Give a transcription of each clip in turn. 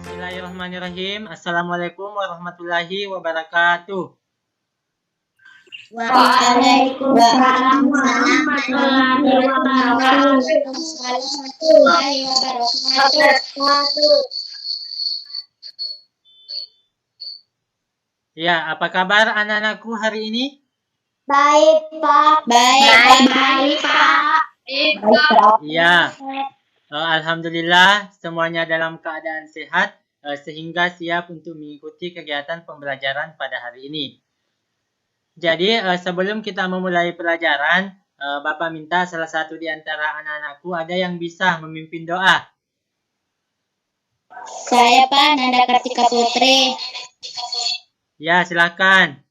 Bismillahirrahmanirrahim. Assalamualaikum warahmatullahi wabarakatuh. Waalaikumsalam warahmatullahi wabarakatuh. Ya, apa kabar anak-anakku hari ini? Baik, Pak. Baik, Pak. Ya, alhamdulillah semuanya dalam keadaan sehat sehingga siap untuk mengikuti kegiatan pembelajaran pada hari ini. Jadi sebelum kita memulai pelajaran, Bapak minta salah satu di antara anak-anakku ada yang bisa memimpin doa. Saya, Pak, Nanda Kartika Putri. Ya, silakan.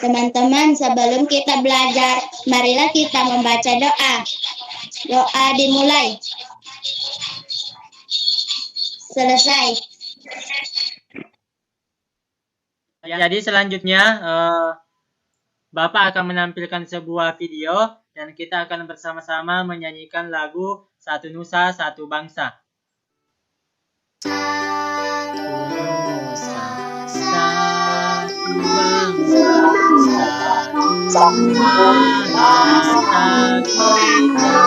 Teman-teman, sebelum kita belajar, marilah kita membaca doa. Doa dimulai. Selesai. Jadi selanjutnya Bapak akan menampilkan sebuah video dan kita akan bersama-sama menyanyikan lagu Satu Nusa Satu Bangsa. Satu Nusa Satu Bangsa, satu bahasa kita.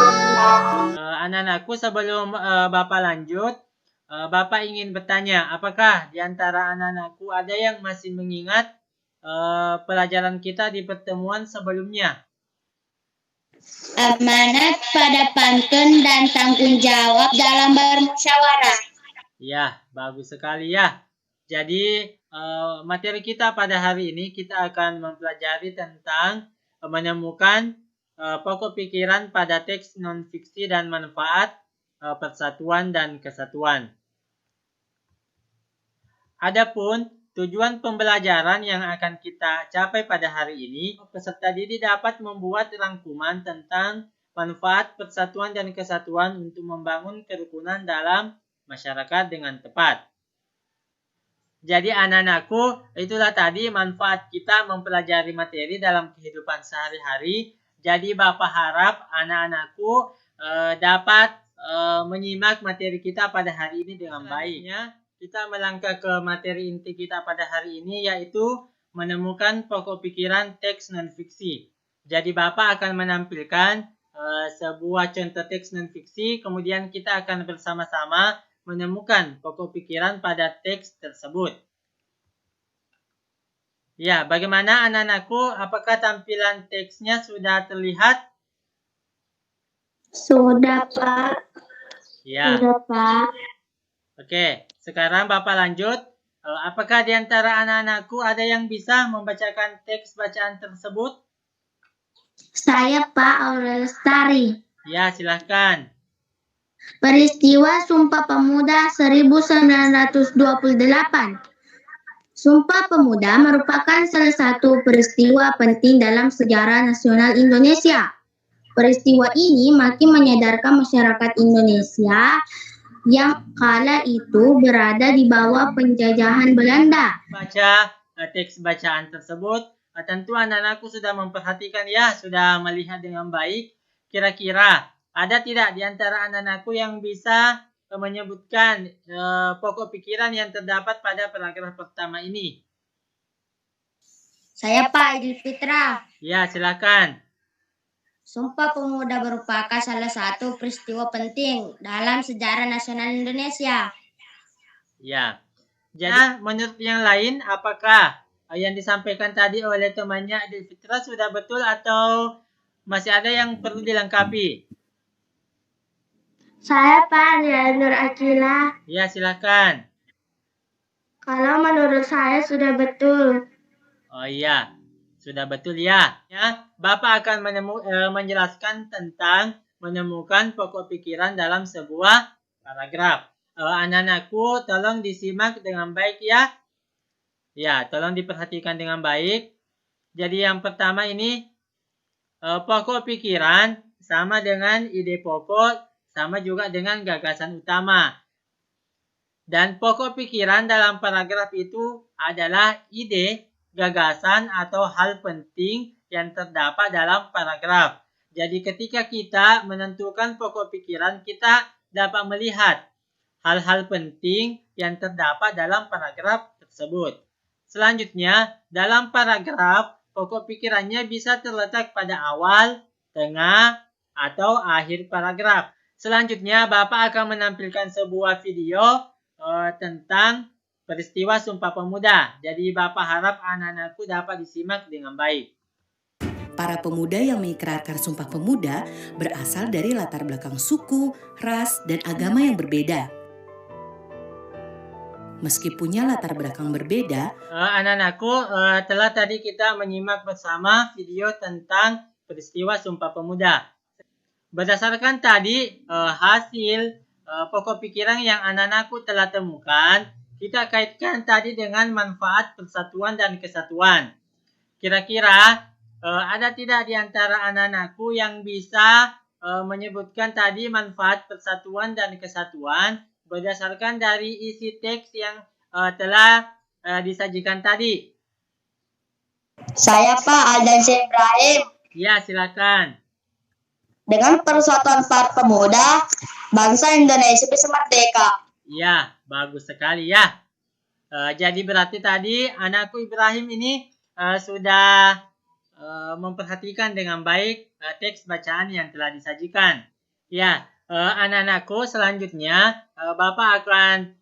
Anak-anakku, sebelum Bapak lanjut, Bapak ingin bertanya, apakah di antara anak-anakku ada yang masih mengingat pelajaran kita di pertemuan sebelumnya? Amanat pada pantun dan tanggung jawab dalam bermusyawarah. Ya, bagus sekali ya. Jadi materi kita pada hari ini kita akan mempelajari tentang menemukan pokok pikiran pada teks non-fiksi dan manfaat persatuan dan kesatuan. Adapun tujuan pembelajaran yang akan kita capai pada hari ini, peserta didik dapat membuat rangkuman tentang manfaat persatuan dan kesatuan untuk membangun kerukunan dalam masyarakat dengan tepat. Jadi anak-anakku, itulah tadi manfaat kita mempelajari materi dalam kehidupan sehari-hari. Jadi Bapak harap anak-anakku dapat menyimak materi kita pada hari ini dengan baik. Kita melangkah ke materi inti kita pada hari ini, yaitu menemukan pokok pikiran teks non-fiksi. Jadi Bapak akan menampilkan sebuah contoh teks non-fiksi, kemudian kita akan bersama-sama menemukan pokok pikiran pada teks tersebut. Ya, bagaimana anak-anakku? Apakah tampilan teksnya sudah terlihat? Sudah, Pak. Ya. Sudah, Pak. Oke, sekarang Bapak lanjut. Apakah di antara anak-anakku ada yang bisa membacakan teks bacaan tersebut? Saya, Pak Aurel Lestari. Ya, silahkan. Peristiwa Sumpah Pemuda 1928. Sumpah Pemuda merupakan salah satu peristiwa penting dalam sejarah nasional Indonesia. Peristiwa ini makin menyadarkan masyarakat Indonesia yang kala itu berada di bawah penjajahan Belanda. Baca teks bacaan tersebut, tentu anak-anakku sudah memperhatikan ya, sudah melihat dengan baik. Kira-kira ada tidak di antara anak-anakku yang bisa menyebutkan pokok pikiran yang terdapat pada paragraf pertama ini? Saya, Pak Idil Fitra. Ya, silakan. Sumpah Pemuda merupakan salah satu peristiwa penting dalam sejarah nasional Indonesia. Ya. Jadi menurut yang lain, apakah yang disampaikan tadi oleh temannya Idil Fitra sudah betul atau masih ada yang perlu dilengkapi? Saya, Pak Ria Nur Akila. Ya, silakan. Kalau menurut saya sudah betul. Oh iya, Sudah betul ya? Bapak akan menjelaskan tentang menemukan pokok pikiran dalam sebuah paragraf. Anak-anakku, tolong disimak dengan baik ya. Ya, tolong diperhatikan dengan baik. Jadi yang pertama ini, pokok pikiran sama dengan ide pokok, sama juga dengan gagasan utama. Dan pokok pikiran dalam paragraf itu adalah ide, gagasan, atau hal penting yang terdapat dalam paragraf. Jadi ketika kita menentukan pokok pikiran, kita dapat melihat hal-hal penting yang terdapat dalam paragraf tersebut. Selanjutnya, dalam paragraf, pokok pikirannya bisa terletak pada awal, tengah, atau akhir paragraf. Selanjutnya, Bapak akan menampilkan sebuah video tentang peristiwa Sumpah Pemuda. Jadi Bapak harap anak-anakku dapat disimak dengan baik. Para pemuda yang mengikrarkan Sumpah Pemuda berasal dari latar belakang suku, ras, dan agama yang berbeda. Meski punya latar belakang berbeda, anak-anakku telah tadi kita menyimak bersama video tentang peristiwa Sumpah Pemuda. Berdasarkan tadi hasil pokok pikiran yang anak-anakku telah temukan, kita kaitkan tadi dengan manfaat persatuan dan kesatuan. Kira-kira ada tidak di antara anak-anakku yang bisa menyebutkan tadi manfaat persatuan dan kesatuan berdasarkan dari isi teks yang telah disajikan tadi? Saya Pak Aldan Ibrahim. Ya, silakan. Dengan persatuan para pemuda, bangsa Indonesia bisa merdeka. Ya, bagus sekali ya. Jadi berarti tadi anakku Ibrahim ini sudah memperhatikan dengan baik teks bacaan yang telah disajikan. Ya, anak-anakku selanjutnya Bapak akan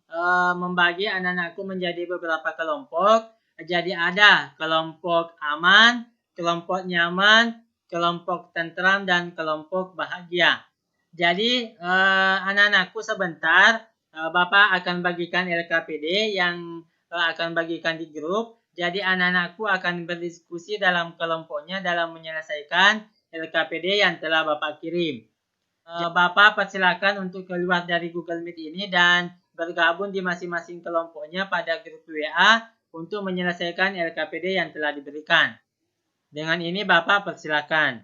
membagi anak-anakku menjadi beberapa kelompok. Jadi ada kelompok aman, kelompok nyaman, kelompok tentram, dan kelompok bahagia. Jadi anak-anakku sebentar Bapak akan bagikan LKPD yang akan bagikan di grup. Jadi anak-anakku akan berdiskusi dalam kelompoknya dalam menyelesaikan LKPD yang telah Bapak kirim. Bapak persilakan untuk keluar dari Google Meet ini dan bergabung di masing-masing kelompoknya pada grup WA untuk menyelesaikan LKPD yang telah diberikan. Dengan ini Bapak persilakan.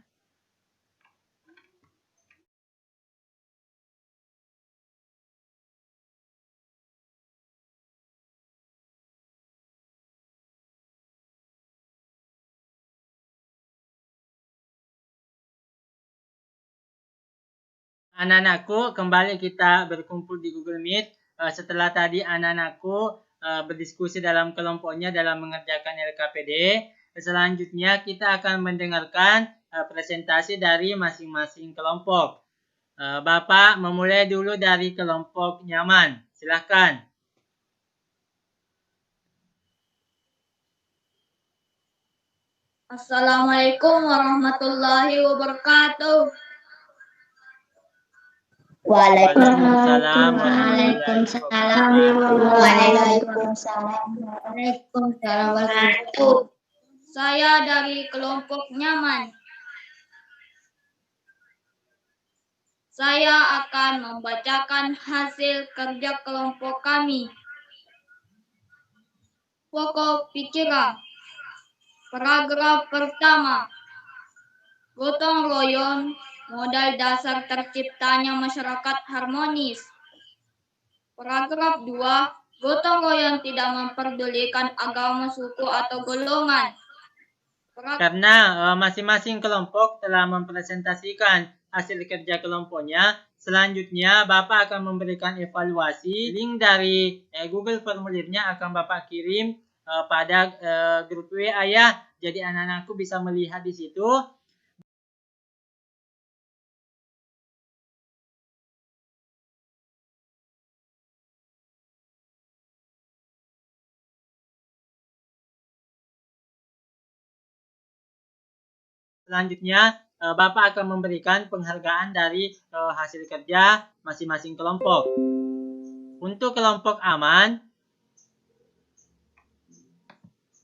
Anak-anakku, kembali kita berkumpul di Google Meet. Setelah tadi anak-anakku berdiskusi dalam kelompoknya dalam mengerjakan LKPD. Selanjutnya kita akan mendengarkan presentasi dari masing-masing kelompok. Bapak memulai dulu dari kelompok nyaman. Silakan. Assalamualaikum warahmatullahi wabarakatuh. Waalaikumsalam. Waalaikumsalam. Saya dari kelompok nyaman. Saya akan membacakan hasil kerja kelompok kami. Pokok pikiran. Paragraf pertama. Gotong royong, modal dasar terciptanya masyarakat harmonis. Paragraf 2. Gotong royong tidak memperdulikan agama, suku, atau golongan. Karena masing-masing kelompok telah mempresentasikan hasil kerja kelompoknya, selanjutnya Bapak akan memberikan evaluasi. Link dari Google formulirnya akan Bapak kirim pada grup WA ya. Jadi anak-anakku bisa melihat di situ. Selanjutnya, Bapak akan memberikan penghargaan dari hasil kerja masing-masing kelompok. Untuk kelompok aman,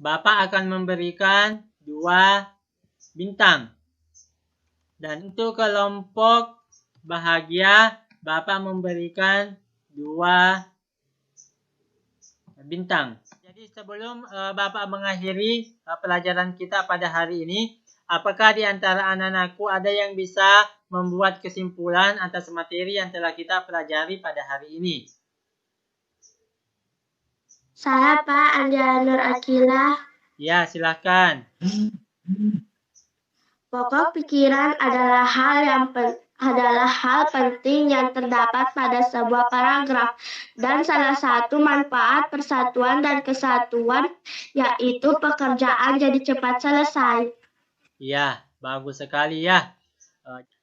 Bapak akan memberikan 2 bintang. Dan untuk kelompok bahagia, Bapak memberikan 2 bintang. Jadi sebelum Bapak mengakhiri pelajaran kita pada hari ini, apakah di antara anak-anakku ada yang bisa membuat kesimpulan atas materi yang telah kita pelajari pada hari ini? Saya Pak Andiana Nur Akila. Ya, silakan. Pokok pikiran adalah hal penting yang terdapat pada sebuah paragraf, dan salah satu manfaat persatuan dan kesatuan yaitu pekerjaan jadi cepat selesai. Ya, bagus sekali ya.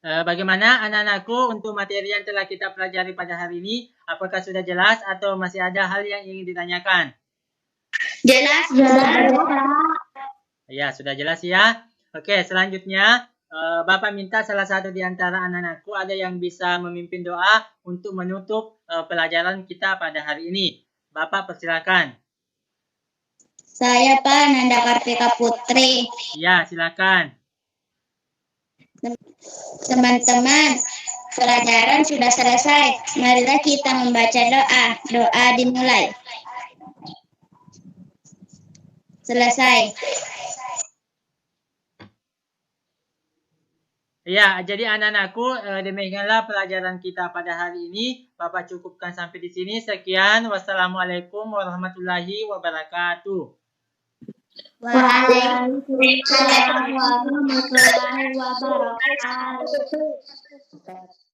Bagaimana anak-anakku untuk materi yang telah kita pelajari pada hari ini? Apakah sudah jelas atau masih ada hal yang ingin ditanyakan? Jelas. Ya, sudah jelas ya. Oke, selanjutnya Bapak minta salah satu di antara anak-anakku ada yang bisa memimpin doa untuk menutup pelajaran kita pada hari ini. Bapak persilakan. Saya Pak Nanda Kartika Putri. Ya, silakan. Teman-teman, pelajaran sudah selesai. Marilah kita membaca doa. Doa dimulai. Selesai. Ya, jadi anak-anakku, demikianlah pelajaran kita pada hari ini. Bapak cukupkan sampai di sini. Sekian. Wassalamualaikum warahmatullahi wabarakatuh. Waalaikumsalam warahmatullahi wabarakatuh.